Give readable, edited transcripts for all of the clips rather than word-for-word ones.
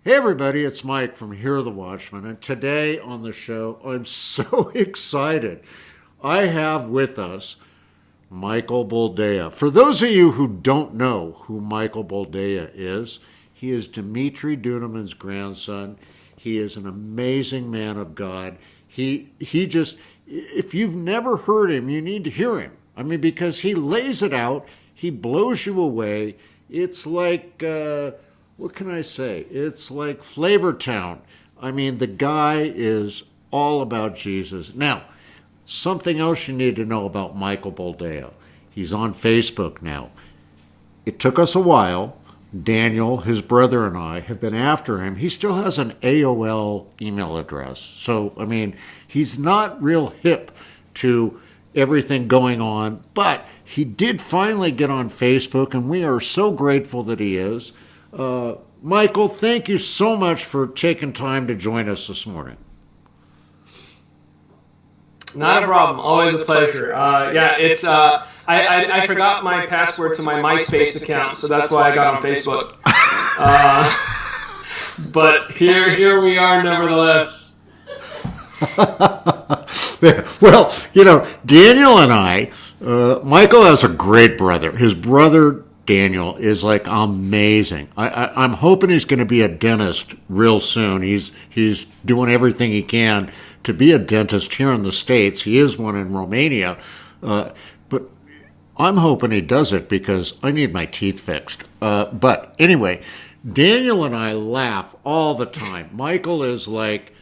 Hey everybody, it's Mike from Here the Watchmen, and today on the show I'm so excited. I have with us Michael Boldea. For those of you who don't know who Michael Boldea is, he is Dimitri Duneman's grandson. He is an amazing man of God. He just, if you've never heard him, you need to hear him. I mean, because he lays it out, he blows you away. It's like, what can I say? It's like Flavortown. I mean, the guy is all about Jesus. Now, something else you need to know about Michael Boldea. He's on Facebook now. It took us a while. Daniel, his brother, and I have been after him. He still has an AOL email address. So, I mean, he's not real hip to everything going on, but he did finally get on Facebook, and we are so grateful that he is. Michael, thank you so much for taking time to join us this morning. Not a problem. Always a pleasure. Yeah, it's I forgot my password to my MySpace account, so that's why I got on Facebook. But here we are, nevertheless. Well, you know, Daniel and I, Michael has a great brother. His brother Daniel is like amazing. I'm hoping he's going to be a dentist real soon. He's doing everything he can to be a dentist here in the States. He is one in Romania, but I'm hoping he does it because I need my teeth fixed. But anyway, Daniel and I laugh all the time. Michael is like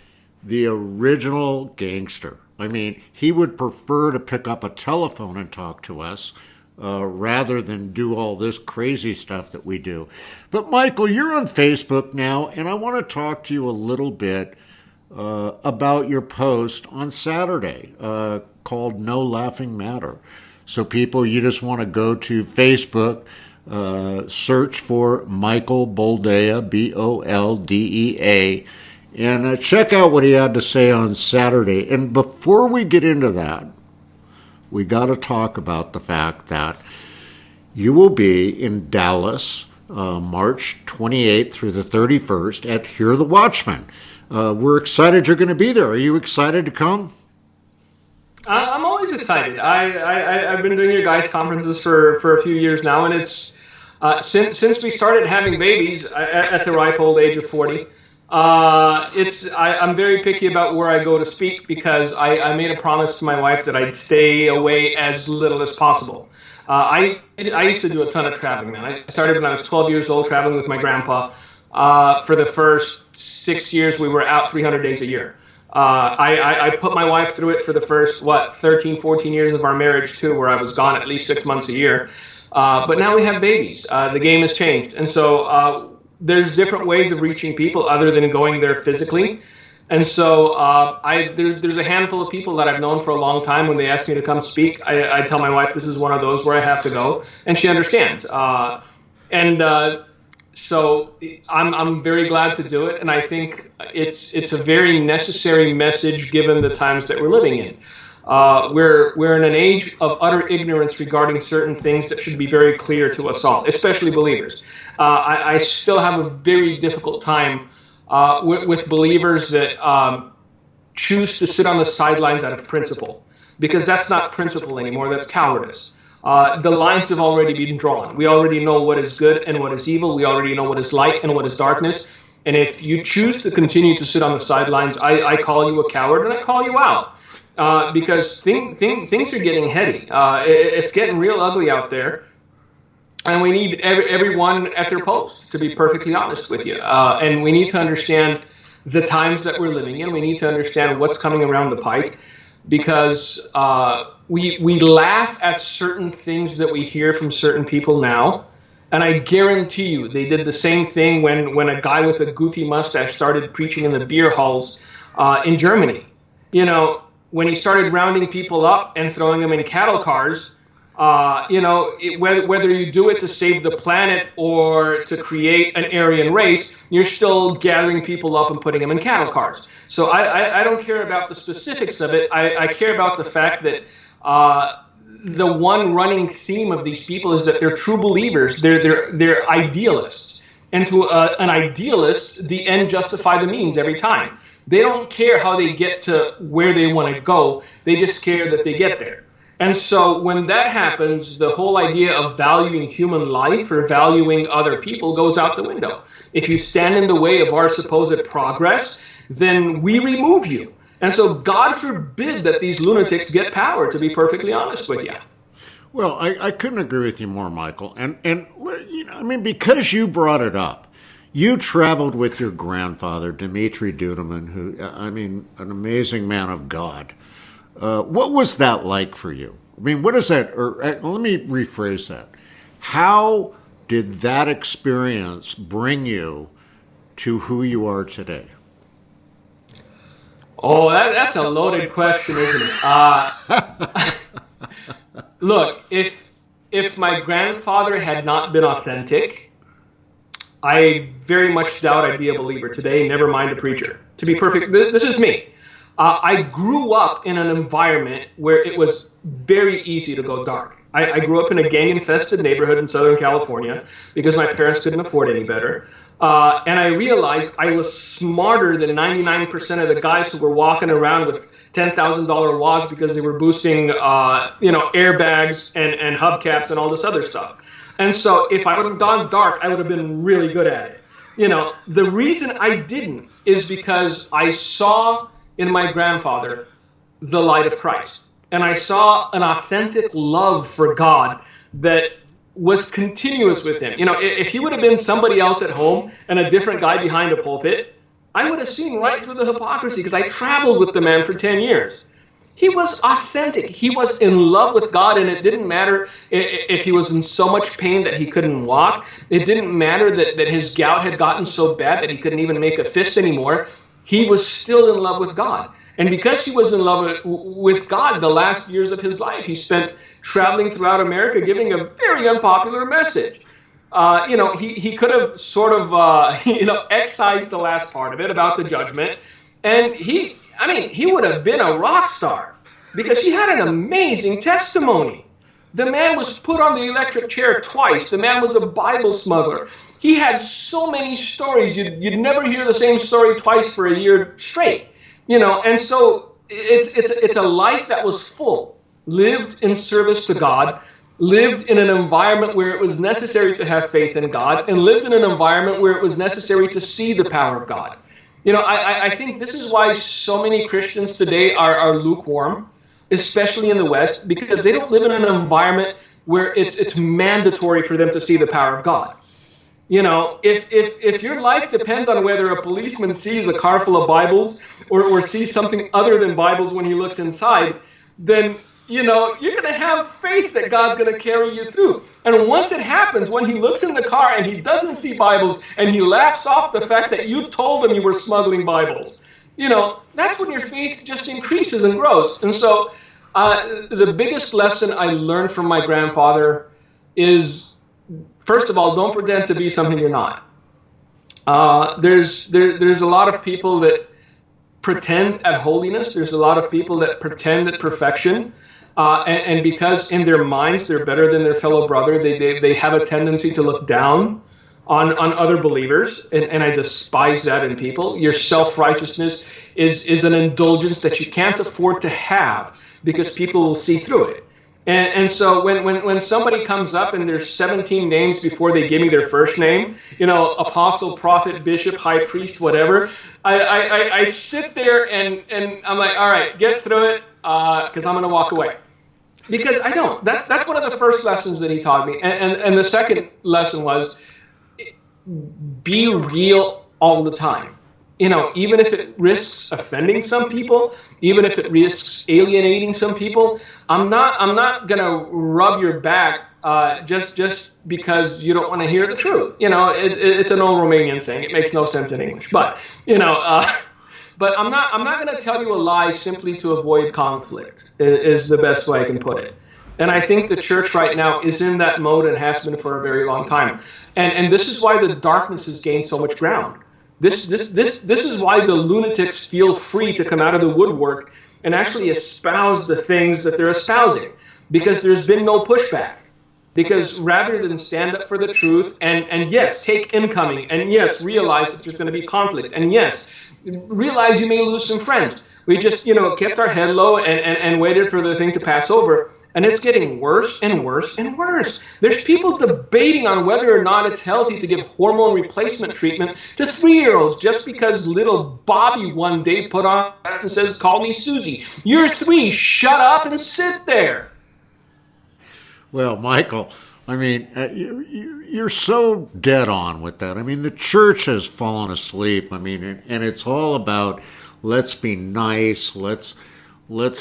the original gangster. I mean, he would prefer to pick up a telephone and talk to us rather than do all this crazy stuff that we do. But Michael, you're on Facebook now, and I want to talk to you a little bit about your post on Saturday called No Laughing Matter. So people, you just want to go to Facebook, search for Michael Boldea, Boldea, and check out what he had to say on Saturday. And before we get into that, we got to talk about the fact that you will be in Dallas March 28th through the 31st at Hear the Watchmen. We're excited you're going to be there. Are you excited to come? I'm always excited. I've been doing your guys' conferences for a few years now, and it's since we started having babies at the ripe old age of 40. I'm very picky about where I go to speak because I made a promise to my wife that I'd stay away as little as possible. I used to do a ton of traveling, man. I started when I was 12 years old traveling with my grandpa. For the first 6 years, we were out 300 days a year. I put my wife through it for the first, 13, 14 years of our marriage, too, where I was gone at least 6 months a year. But now we have babies. The game has changed. And so there's different ways of reaching people other than going there physically. And so there's a handful of people that I've known for a long time. When they ask me to come speak, I tell my wife this is one of those where I have to go, and she understands. So I'm very glad to do it, and I think it's a very necessary message given the times that we're living in. We're in an age of utter ignorance regarding certain things that should be very clear to us all, especially believers. I still have a very difficult time with believers that choose to sit on the sidelines out of principle, because that's not principle anymore, that's cowardice. The lines have already been drawn. We already know what is good and what is evil. We already know what is light and what is darkness. And if you choose to continue to sit on the sidelines, I call you a coward and I call you out. Because things are getting heady. It's getting real ugly out there. And we need everyone at their post, to be perfectly honest with you. And we need to understand the times that we're living in. We need to understand what's coming around the pike, because we laugh at certain things that we hear from certain people now. And I guarantee you they did the same thing when a guy with a goofy mustache started preaching in the beer halls in Germany. You know, when he started rounding people up and throwing them in cattle cars, whether you do it to save the planet or to create an Aryan race, you're still gathering people up and putting them in cattle cars. So I don't care about the specifics of it. I care about the fact that the one running theme of these people is that they're true believers. They're idealists. And to an idealist, the end justify the means every time. They don't care how they get to where they want to go. They just care that they get there. And so when that happens, the whole idea of valuing human life or valuing other people goes out the window. If you stand in the way of our supposed progress, then we remove you. And so God forbid that these lunatics get power, to be perfectly honest with you. Well, I couldn't agree with you more, Michael. And you know, I mean, because you brought it up, you traveled with your grandfather, Dmitri Duduman, who, I mean, an amazing man of God. What was that like for you? I mean, what is that? Or let me rephrase that. How did that experience bring you to who you are today? Oh, that's a loaded question, isn't it? Look, if my grandfather had not been authentic, I very much doubt I'd be a believer today, never mind a preacher. To be perfect, this is me. I grew up in an environment where it was very easy to go dark. I grew up in a gang-infested neighborhood in Southern California because my parents couldn't afford any better. And I realized I was smarter than 99% of the guys who were walking around with $10,000 watch because they were boosting, airbags and hubcaps and all this other stuff. And so if I would have gone dark, I would have been really good at it. You know, the reason I didn't is because I saw in my grandfather the light of Christ. And I saw an authentic love for God that was continuous with him. You know, if he would have been somebody else at home and a different guy behind a pulpit, I would have seen right through the hypocrisy because I traveled with the man for 10 years. He was authentic. He was in love with God, and it didn't matter if he was in so much pain that he couldn't walk. It didn't matter that his gout had gotten so bad that he couldn't even make a fist anymore. He was still in love with God. And because he was in love with God the last years of his life, he spent traveling throughout America giving a very unpopular message. He could have sort of, excised the last part of it about the judgment. And he would have been a rock star because he had an amazing testimony. The man was put on the electric chair twice. The man was a Bible smuggler. He had so many stories. You'd never hear the same story twice for a year straight. And so it's a life that was full, lived in service to God, lived in an environment where it was necessary to have faith in God, and lived in an environment where it was necessary to see the power of God. I think this is why so many Christians today are lukewarm, especially in the West, because they don't live in an environment where it's mandatory for them to see the power of God. If your life depends on whether a policeman sees a car full of Bibles or sees something other than Bibles when he looks inside, then you're going to have faith that God's going to carry you through. And once it happens, when he looks in the car and he doesn't see Bibles and he laughs off the fact that you told him you were smuggling Bibles, that's when your faith just increases and grows. And so the biggest lesson I learned from my grandfather is, first of all, don't pretend to be something you're not. There's a lot of people that pretend at holiness. There's a lot of people that pretend at perfection. And because in their minds they're better than their fellow brother, they have a tendency to look down on other believers, and I despise that in people. Your self-righteousness is an indulgence that you can't afford to have because people will see through it. And so when somebody comes up and there's 17 names before they give me their first name, apostle, prophet, bishop, high priest, whatever, I sit there and I'm like, all right, get through it, because I'm going to walk away. Because I don't. That's one of the first lessons that he taught me. And the second lesson was, be real all the time. Even if it risks offending some people, even if it risks alienating some people, I'm not gonna rub your back just because you don't want to hear the truth. It's an old Romanian saying. It makes no sense in English, but but I'm not gonna tell you a lie simply to avoid conflict. Is the best way I can put it. And I think the church right now is in that mode and has been for a very long time. And this is why the darkness has gained so much ground. This is why the lunatics feel free to come out of the woodwork and actually espouse the things that they're espousing, because there's been no pushback. Because rather than stand up for the truth and yes, take incoming, and yes, realize that there's going to be conflict, and yes, realize you may lose some friends. We just, kept our head low and waited for the thing to pass over. And it's getting worse and worse and worse. There's people debating on whether or not it's healthy to give hormone replacement treatment to 3-year-olds just because little Bobby one day put on and says, "Call me Susie." You're 3, shut up and sit there. Well, Michael, I mean, you're so dead on with that. I mean, the church has fallen asleep. I mean, and it's all about let's be nice. Let's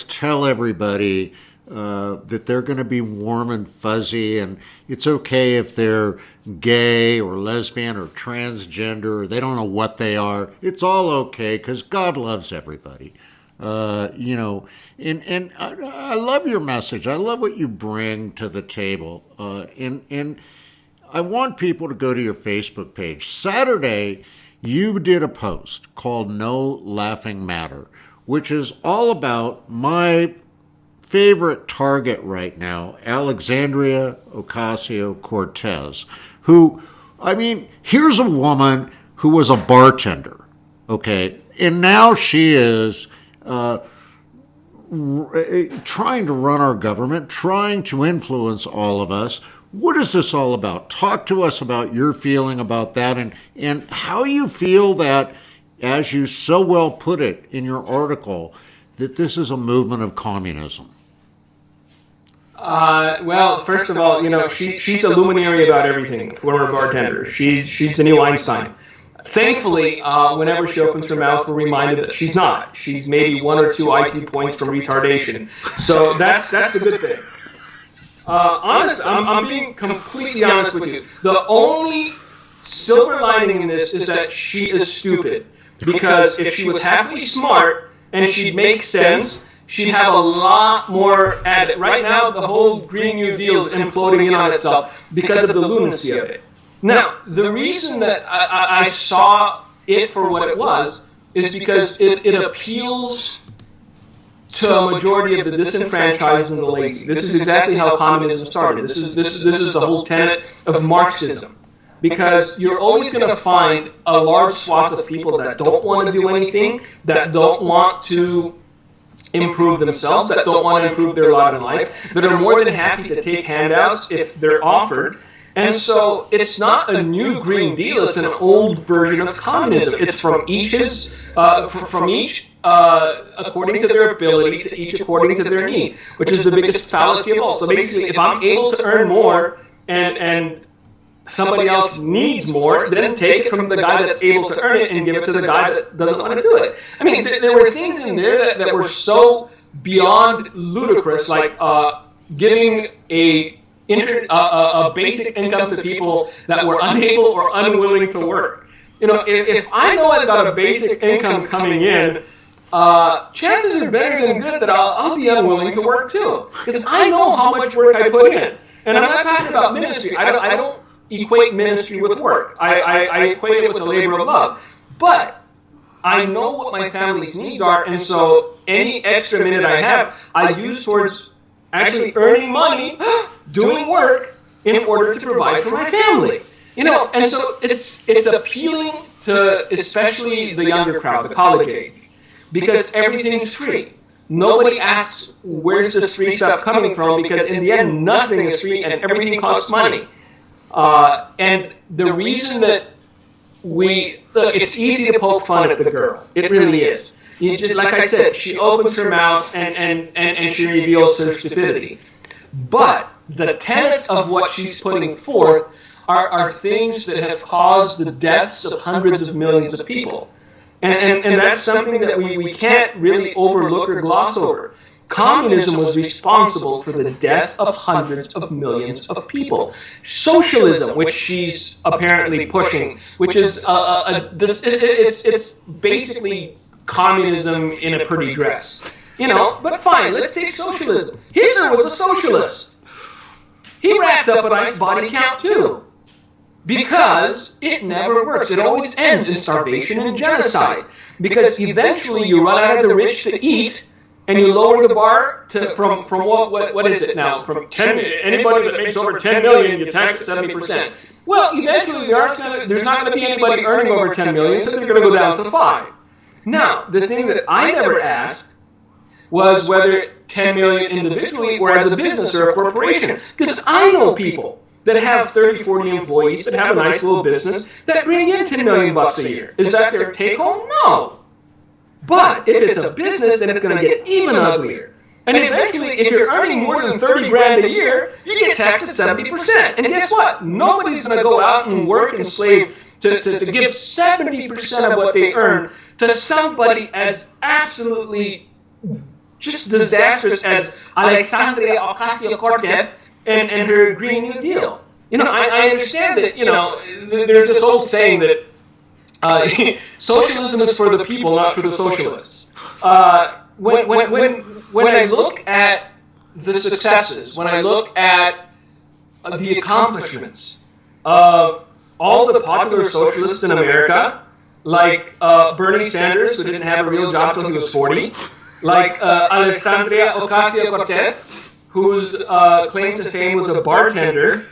tell everybody that they're going to be warm and fuzzy, and it's okay if they're gay or lesbian or transgender, or they don't know what they are. It's all okay because God loves everybody. And I love your message. I love what you bring to the table. And I want people to go to your Facebook page. Saturday, you did a post called No Laughing Matter, which is all about my favorite target right now, Alexandria Ocasio-Cortez, who, I mean, here's a woman who was a bartender, okay? And now she is trying to run our government, trying to influence all of us. What is this all about? Talk to us about your feeling about that and how you feel that, as you so well put it in your article, that this is a movement of communism. Well, first of all, she's a luminary about everything, former bartender. She's the new Einstein. Thankfully, whenever she opens her mouth, we're reminded that she's not. She's maybe 1 or 2 IQ points from retardation. So that's a good thing. I'm being completely honest with you. The only silver lining in this is that she is stupid. Because if she was halfway smart and she'd make sense, she'd have a lot more at it. Right now, the whole Green New Deal is imploding in on itself because of the lunacy of it. Now, the reason that I saw it for what it was is because it appeals to a majority of the disenfranchised and the lazy. This is exactly how communism started. This is the whole tenet of Marxism. Because you're always going to find a large swath of people that don't want to do anything, that don't want to improve themselves, that don't want to improve their lot in life, that are more than happy to take handouts if they're offered. And so it's not a new Green Deal, it's an old version of communism. It's from each according to their ability, to each according to their need, which is the biggest fallacy of all. So basically, if I'm able to earn more and somebody else needs more, then take it from the guy that's able to earn it and give it to the guy that doesn't want to do it. I mean, there were things in there that were so beyond ludicrous, like giving a basic income to people that were unable or unwilling to work. If I know I've got a basic income coming in, chances are better than good that I'll be unwilling to work too, because I know how much work I put in. And I'm not talking about ministry. I don't equate ministry with work. I equate it with a labor of love. But I know what my family's needs are, and so any extra minute I have, I use towards actually earning money, doing work in order to provide for my family. And so it's appealing to especially the younger crowd, the college age, because everything's free. Nobody asks, where's this free stuff coming from? Because in the end, nothing is free and everything costs money. And the reason that it's easy to poke fun at the girl. It really is. You just, like I said, she opens her mouth and she reveals her stupidity. But the tenets of what she's putting forth are things that have caused the deaths of hundreds of millions of people. And that's something that we can't really overlook or gloss over. Communism was responsible for the death of hundreds of millions of people. Socialism, which she's apparently pushing, which is it's basically communism in a pretty dress. But fine, let's take socialism. Hitler was a socialist. He racked up a nice body count too. Because it never works. It always ends in starvation and genocide. Because eventually you run out of the rich to eat, and you lower the bar to from what is it now? From 10, anybody that makes over 10 million, you tax at 70%. Well, eventually there's not going to be anybody earning over 10 million, so they're going to go down to 5. Now, the thing that I never asked was whether 10 million individually or as a business or a corporation, because I know people that have 30, 40 employees that have a nice little business that bring in 10 million bucks a year. Is that their take home? No. But if it's a business, then it's going to get even uglier. And eventually, if you're earning more than 30 grand a year, you get taxed at 70%. And guess what? Nobody's going to go out and work and slave to give 70% of what they earn to somebody as absolutely just disastrous as Alexandria Ocasio-Cortez and her Green New Deal. I understand that, there's this old saying that socialism is for the people, not for the socialists. When I look at the successes, when I look at the accomplishments of all the popular socialists in America, like Bernie Sanders, who didn't have a real job till he was 40, like Alexandria Ocasio-Cortez, whose claim to fame was a bartender,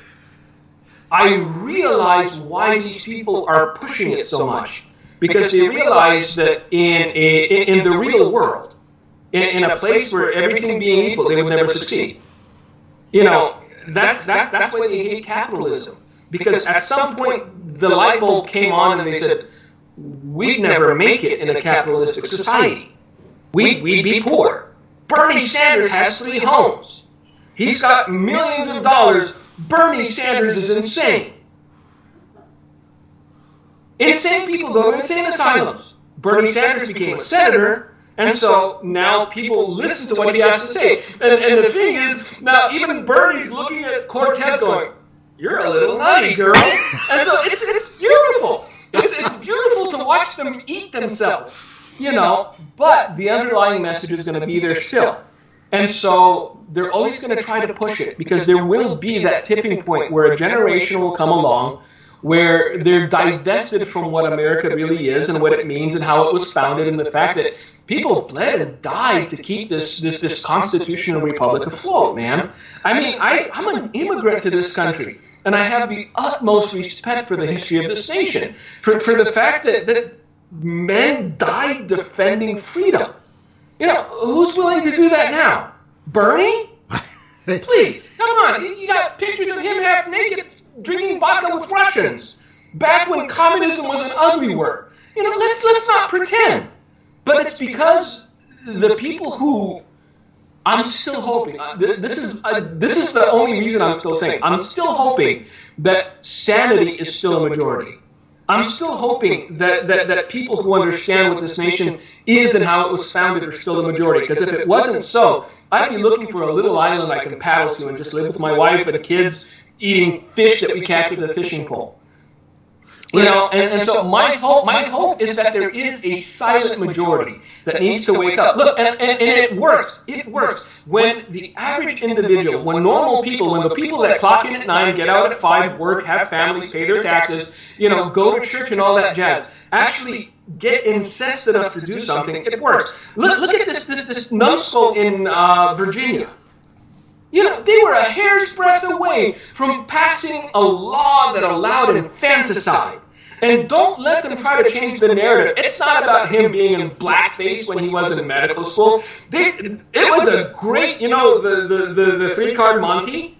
I realize why these people are pushing it so much. Because they realize that in the real world, in a place where everything being equal, they would never succeed. That's why they hate capitalism. Because at some point, the light bulb came on and they said, we'd never make it in a capitalistic society. We'd be poor. Bernie Sanders has 3 homes. He's got millions of dollars. Bernie Sanders is insane. Insane people go to insane asylums. Bernie Sanders became a senator, and so now people listen to what he has to say. And the thing is, now even Bernie's looking at Cortez going, you're a little nutty, girl. And so it's beautiful. It's beautiful to watch them eat themselves, but the underlying message is going to be there still. And so they're always going to try to push it because there will be that tipping point where a generation will come along where they're divested from what America really is and what it means and how it was founded and the fact that people bled and died to keep this constitutional republic afloat, man. I mean, I'm an immigrant to this country, and I have the utmost respect for the history of this nation, for the fact that men died defending freedom. Who's willing to do that now? Bernie? Please, come on. You got pictures of him half naked drinking vodka with Russians back when communism was an ugly word. Let's not pretend. But it's because the people who I'm still hoping. This is the only reason I'm still saying. I'm still hoping that sanity is still a majority. I'm still hoping that people who understand what this nation is and how it was founded are still the majority. Because if it wasn't so, I'd be looking for a little island I can paddle to and just live with my wife and kids eating fish that we catch with a fishing pole. And so my hope is that there is a silent majority that needs to wake up. Look, and it works. It works. When the average individual, when normal people, when the people that clock in at 9, get out at 5, work, have families, pay their taxes, go to church and all that jazz, actually get incensed enough to do something, it works. Look at this numbskull in Virginia. They were a hair's breadth away from passing a law that allowed infanticide. And don't let them try to change the narrative. It's not about him being in blackface when he was in medical school. It was a great, the 3-card Monty.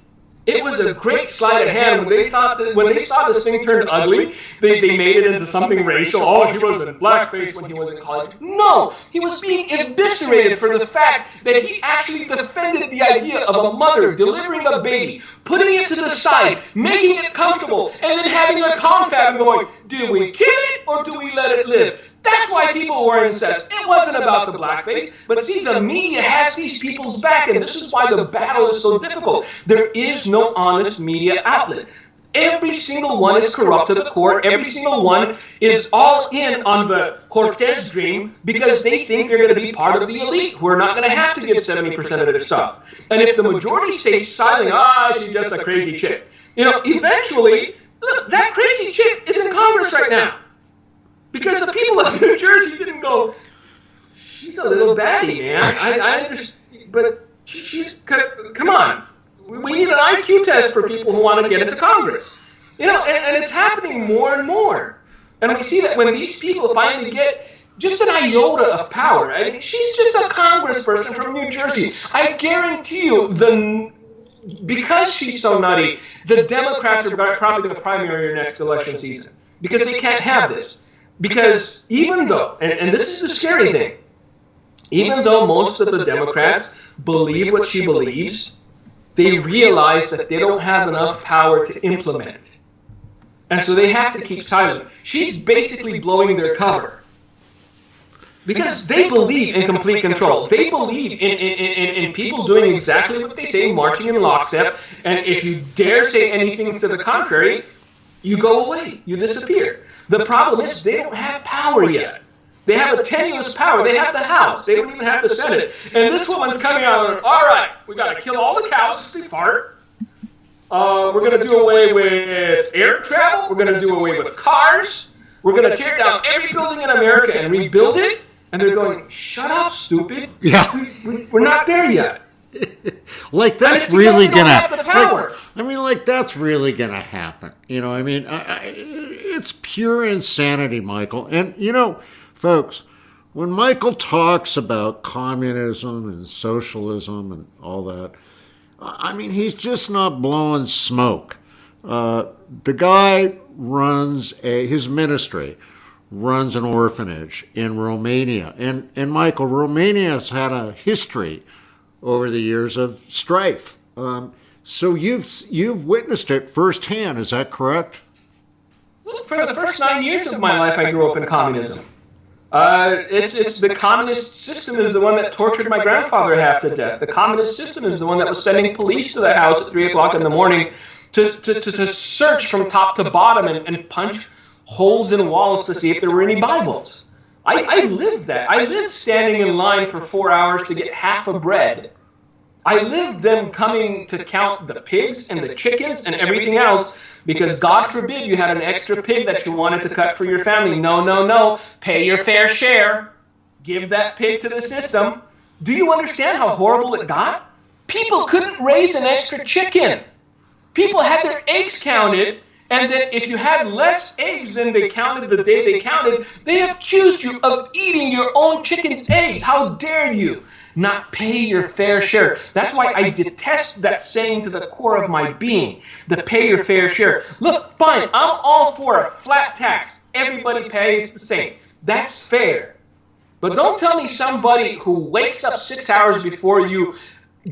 It was a great sleight of hand. When they saw this thing turned ugly, they made it into something racial. Oh, he was in blackface when he was in college. No, he was being eviscerated for the fact that he actually defended the idea of a mother delivering a baby, putting it to the side, making it comfortable, and then having a confab going, do we kill it or do we let it live? That's why people were incensed. It wasn't about the blackface. But see, the media has these people's back, and this is why the battle is so difficult. There is no honest media outlet. Every single one is corrupt to the core. Every single one is all in on the Cortez dream because they think they're going to be part of the elite who are not going to have to give 70% of their stuff. And if the majority stays silent, she's just a crazy chick. Eventually, look, that crazy chick is in Congress right now. Because the people of New Jersey didn't go, she's a little batty, man. I understand, but come on. We need an IQ test for people who want to get into Congress. And it's happening more and more. And we see that when these people finally get just an iota of power, right? She's just a congressperson from New Jersey. I guarantee you, because she's so nutty, the Democrats are probably going to primary her next election season. Because they can't have this. Because even though, and this is the scary thing, even though most of the Democrats believe what she believes, they realize that they don't have enough power to implement. And so they have to keep silent. She's basically blowing their cover. Because they believe in complete control. They believe in people doing exactly what they say, marching in lockstep. And if you dare say anything to the contrary, you go away. You disappear. The problem is they don't have power yet. They have a tenuous power. They have the House. They don't even have the Senate. And this woman's coming out and, all right, we got to kill all the cows as they fart. We're going to do away with air travel. We're going to do away with cars. We're going to tear down every building in America and rebuild it. And they're going, shut up, stupid. Yeah. We're not there yet. Like that's really going to that's really going to happen. It's pure insanity, Michael. And, folks, when Michael talks about communism and socialism and all that, he's just not blowing smoke. The guy runs his ministry runs an orphanage in Romania. And Michael, Romania's had a history over the years of strife. So you've witnessed it firsthand, is that correct? For the first 9 years of my life, I grew up in communism. It's the communist system is the one that tortured my grandfather half to death. The communist system is the one that was sending police to the house at 3 o'clock in the morning to search from top to bottom and punch holes in walls to see if there were any Bibles. I lived that. I lived standing in line for 4 hours to get half a bread. I lived them coming to count the pigs and the chickens and everything else because God forbid you had an extra pig that you wanted to cut for your family. No. Pay your fair share. Give that pig to the system. Do you understand how horrible it got? People couldn't raise an extra chicken. People had their eggs counted, and then if you had less eggs than they counted the day they counted, they accused you of eating your own chicken's eggs. How dare you not pay your fair share? That's why I detest that saying to the core of my being, the pay your fair share. Look, fine, I'm all for a flat tax. Everybody pays the same. That's fair. But don't tell me somebody who wakes up 6 hours before you,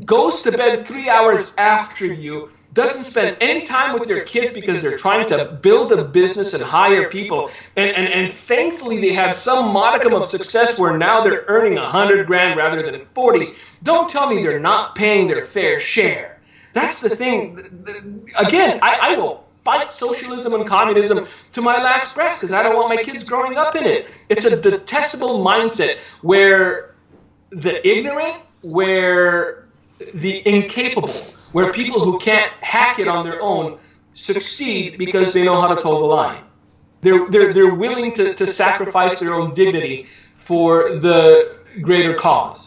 goes to bed 3 hours after you, doesn't spend any time with their kids because they're trying to build a business and hire people. And thankfully they had some modicum of success where now they're earning $100 grand rather than 40. Don't tell me they're not paying their fair share. That's the thing. Again, I will fight socialism and communism to my last breath because I don't want my kids growing up in it. It's a detestable mindset where the ignorant, where the incapable, where people who can't hack it on their own succeed because they know how to toe the line. They're willing to sacrifice their own dignity for the greater cause.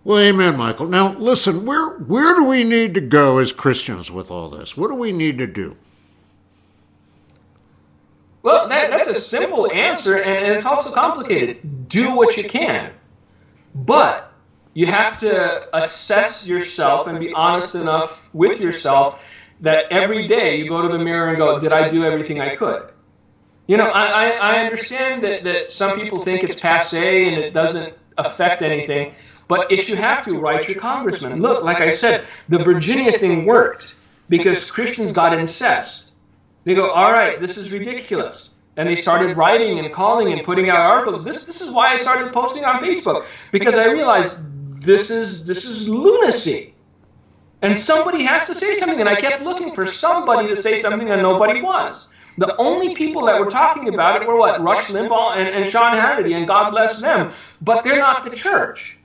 Well, amen, Michael. Now, listen, where do we need to go as Christians with all this? What do we need to do? Well, that's a simple answer, and it's also complicated. Do what you can. But you have to assess yourself and be honest enough with yourself that every day you go to the mirror and go, did I do everything I could? I understand that some people think it's passé and it doesn't affect anything. But if you have to, write your congressman. Look, like I said, the Virginia thing worked because Christians got incensed. They go, all right, this is ridiculous. And they started writing and calling and putting out articles. This is why I started posting on Facebook, because I realized this is lunacy. And somebody has to say something. And I kept looking for somebody to say something, and nobody was. The only people that were talking about it were what? Rush Limbaugh and Sean Hannity, and God bless them. But they're not the church.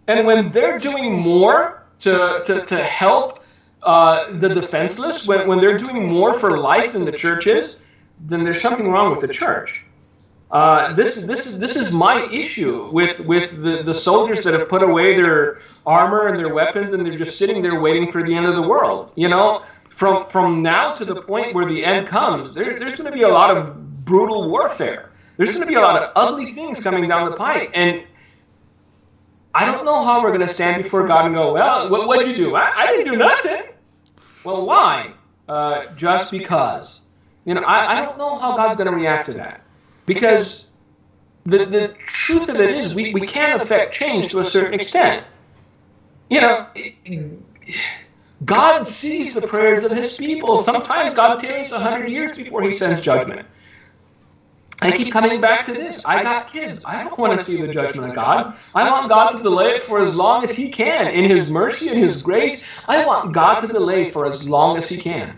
And when they're doing more to help the defenseless, when they're doing more for life than the church is, then there's something wrong with the church. This is my issue with the soldiers that have put away their armor and their weapons, and they're just sitting there waiting for the end of the world. You know, from now to the point where the end comes, there's going to be a lot of brutal warfare. There's going to be a lot of ugly things coming down the pike, and I don't know how we're going to stand before God and go, well, what'd you do? I didn't do nothing. Well, why? Just because. You know, I don't know how God's going to react to that. Because the truth of it is we can affect change to a certain extent. You know, God sees the prayers of his people. Sometimes God tarries 100 years before he sends judgment. I keep coming back to this. I got kids. I don't want to see the judgment of God. I want God to delay it for as long as he can. In his mercy and his grace, I want God to delay for as long as he can.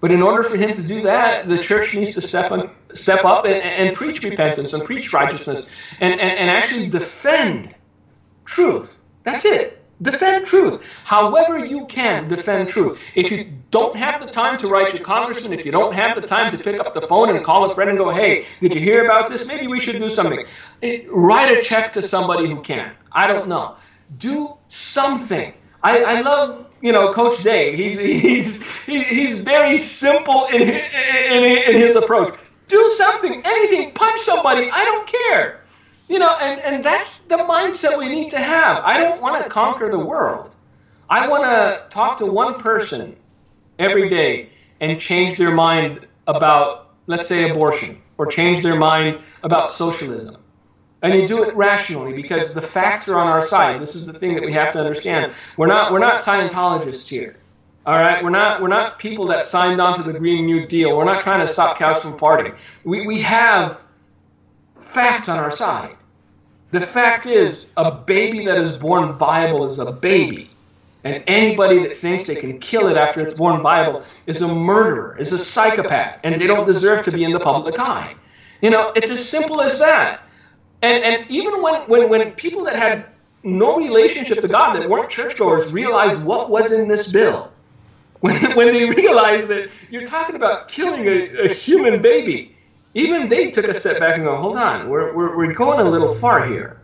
But in order for him to do that, the church needs to step up and preach repentance and preach righteousness and actually defend truth. That's it. Defend truth. However you can, defend truth. If you don't have the time to write your congressman, if you don't have the time to pick up the phone and call a friend and go, hey, did you hear about this? Maybe we should do something. Write a check to somebody who can. I don't know. Do something. I love, Coach Dave. He's very simple in his approach. Do something, anything, punch somebody. I don't care. And that's the mindset we need to have. I don't want to conquer the world. I want to talk to one person every day and change their mind about, let's say, abortion, or change their mind about socialism. And you do it rationally because the facts are on our side. This is the thing that we have to understand. We're not Scientologists here. All right? We're not people that signed on to the Green New Deal. We're not trying to stop cows from farting. We have facts on our side. The fact is, a baby that is born viable is a baby. And anybody that thinks they can kill it after it's born viable is a murderer, is a psychopath, and they don't deserve to be in the public eye. It's as simple as that. And even when people that had no relationship to God, that weren't churchgoers, realized what was in this bill, when they realized that you're talking about killing a human baby, even they took a step back and go, hold on, we're going a little far here.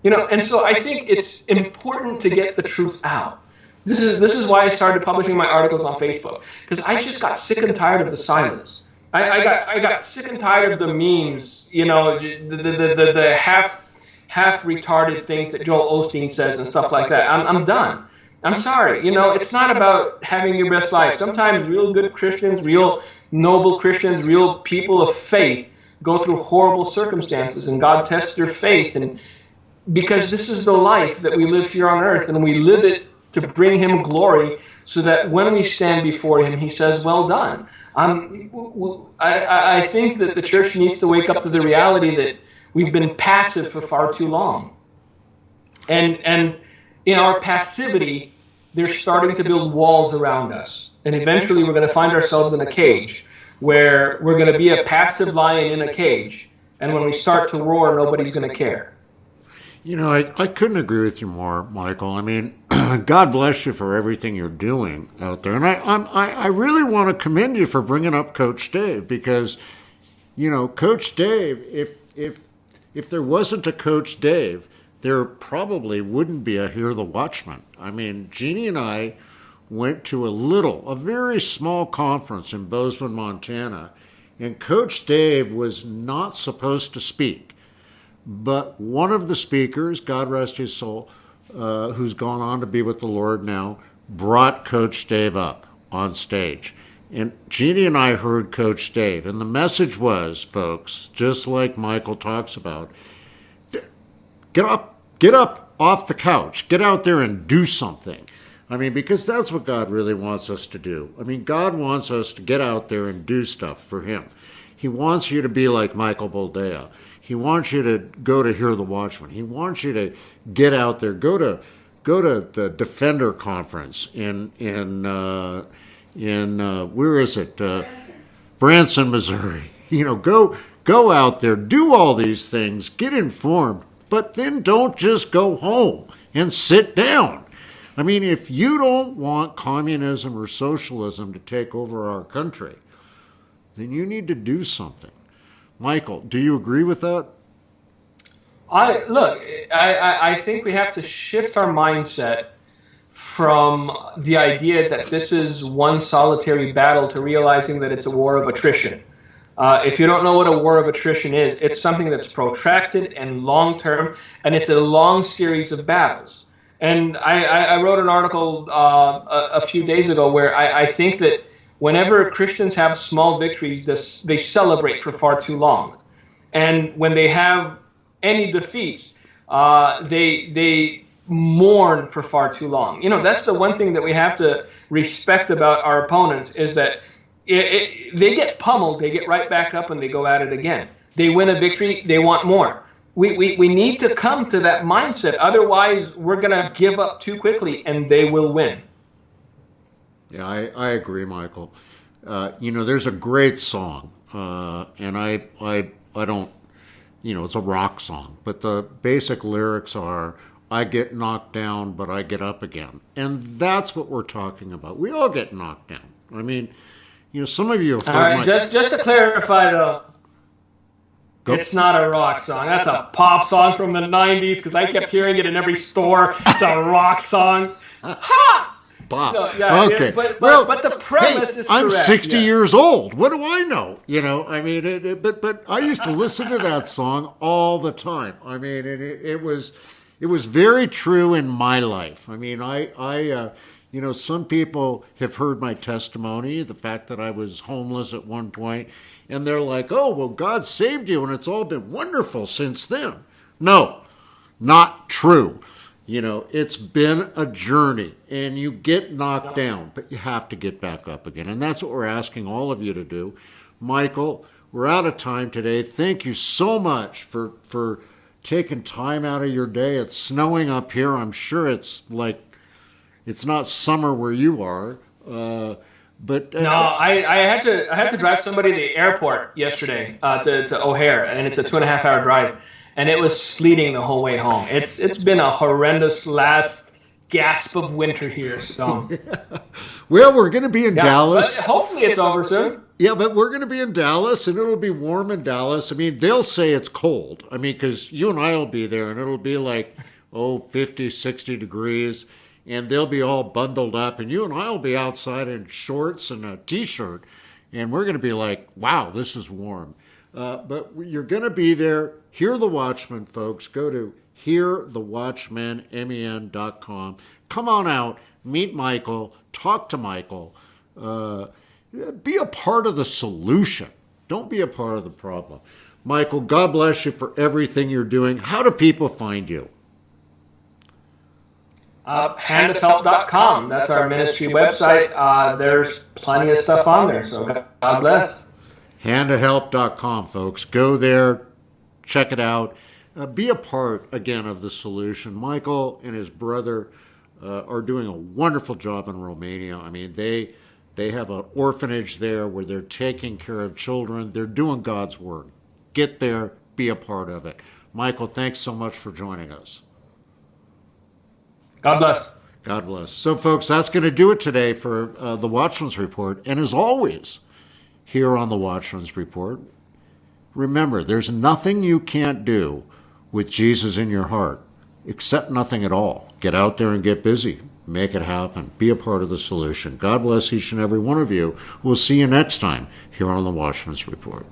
And so I think it's important to get the truth out. This is why I started publishing my articles on Facebook, because I just got sick and tired of the silence. I got sick and tired of the memes, the half retarded things that Joel Osteen says and stuff like that. I'm done. I'm sorry. It's not about having your best life. Sometimes real good Christians, real noble Christians, real people of faith go through horrible circumstances, and God tests their faith, and because this is the life that we live here on earth, and we live it to bring him glory, so that when we stand before him, he says, well done. I think that the church needs to wake up to the reality that we've been passive for far too long. And in our passivity, they're starting to build walls around us. And eventually we're going to find ourselves in a cage where we're going to be a passive lion in a cage. And when we start to roar, nobody's going to care. I couldn't agree with you more, Michael. I mean, God bless you for everything you're doing out there. And I really want to commend you for bringing up Coach Dave, because, Coach Dave, if there wasn't a Coach Dave, there probably wouldn't be a Hear the Watchman. I mean, Jeannie and I went to a very small conference in Bozeman, Montana, and Coach Dave was not supposed to speak. But one of the speakers, God rest his soul, who's gone on to be with the Lord now, brought Coach Dave up on stage. And Jeannie and I heard Coach Dave. And the message was, folks, just like Michael talks about, get up off the couch. Get out there and do something. I mean, because that's what God really wants us to do. I mean, God wants us to get out there and do stuff for him. He wants you to be like Michael Boldea. He wants you to go to Hear the Watchman. He wants you to get out there, go to the Defender Conference in where is it? Branson, Missouri. Go out there, do all these things, get informed, but then don't just go home and sit down. I mean, if you don't want communism or socialism to take over our country, then you need to do something. Michael, do you agree with that? I think we have to shift our mindset from the idea that this is one solitary battle to realizing that it's a war of attrition. If you don't know what a war of attrition is, it's something that's protracted and long-term, and it's a long series of battles. And I wrote an article a few days ago where I think that whenever Christians have small victories, they celebrate for far too long. And when they have any defeats, they mourn for far too long. You know, that's the one thing that we have to respect about our opponents is that they get pummeled, they get right back up, and they go at it again. They win a victory, they want more. We need to come to that mindset. Otherwise, we're going to give up too quickly, and they will win. Yeah, I agree, Michael. You know, there's a great song, and I don't, you know, it's a rock song, but the basic lyrics are, I get knocked down, but I get up again. And that's what we're talking about. We all get knocked down. I mean, you know, some of you have heard all right, just to clarify, though, it's not a rock song. That's a pop song from the 90s, because I kept hearing it in every store. It's a rock song. Ha! Bob. No, yeah, okay. But the premise is correct. I'm 60 years old. What do I know? You know, I mean, but I used to listen to that song all the time. I mean, it was very true in my life. I mean, I you know, some people have heard my testimony, the fact that I was homeless at one point, and they're like, oh, well, God saved you, and it's all been wonderful since then. No, not true. You know, it's been a journey, and you get knocked down, but you have to get back up again. And that's what we're asking all of you to do. Michael, we're out of time today. Thank you so much for taking time out of your day. It's snowing up here. I'm sure it's like, it's not summer where you are. But no, I had to drive somebody to the airport yesterday to O'Hare, and it's a 2.5-hour drive. And it was sleeting the whole way home. It's been a horrendous last gasp of winter here. So, well, we're going to be in Dallas. But hopefully, it's over soon. Yeah, but we're going to be in Dallas, and it'll be warm in Dallas. I mean, they'll say it's cold. I mean, because you and I will be there, and it'll be like 50, 60 degrees, and they'll be all bundled up, and you and I will be outside in shorts and a T-shirt, and we're going to be like, wow, this is warm. But you're going to be there. Hear the Watchmen, folks. Go to hearthewatchman.com. Come on out. Meet Michael. Talk to Michael. Be a part of the solution. Don't be a part of the problem. Michael, God bless you for everything you're doing. How do people find you? Handofhelp.com. That's our ministry website. There's plenty of stuff on there. So God bless. Handofhelp.com, folks. Go there, check it out. Be a part, again, of the solution. Michael and his brother are doing a wonderful job in Romania. I mean, they have an orphanage there where they're taking care of children. They're doing God's work. Get there, be a part of it. Michael, thanks so much for joining us. God bless. God bless. So, folks, that's going to do it today for the Watchman's Report. And as always, here on the Watchman's Report, remember, there's nothing you can't do with Jesus in your heart, except nothing at all. Get out there and get busy. Make it happen. Be a part of the solution. God bless each and every one of you. We'll see you next time here on the Watchman's Report.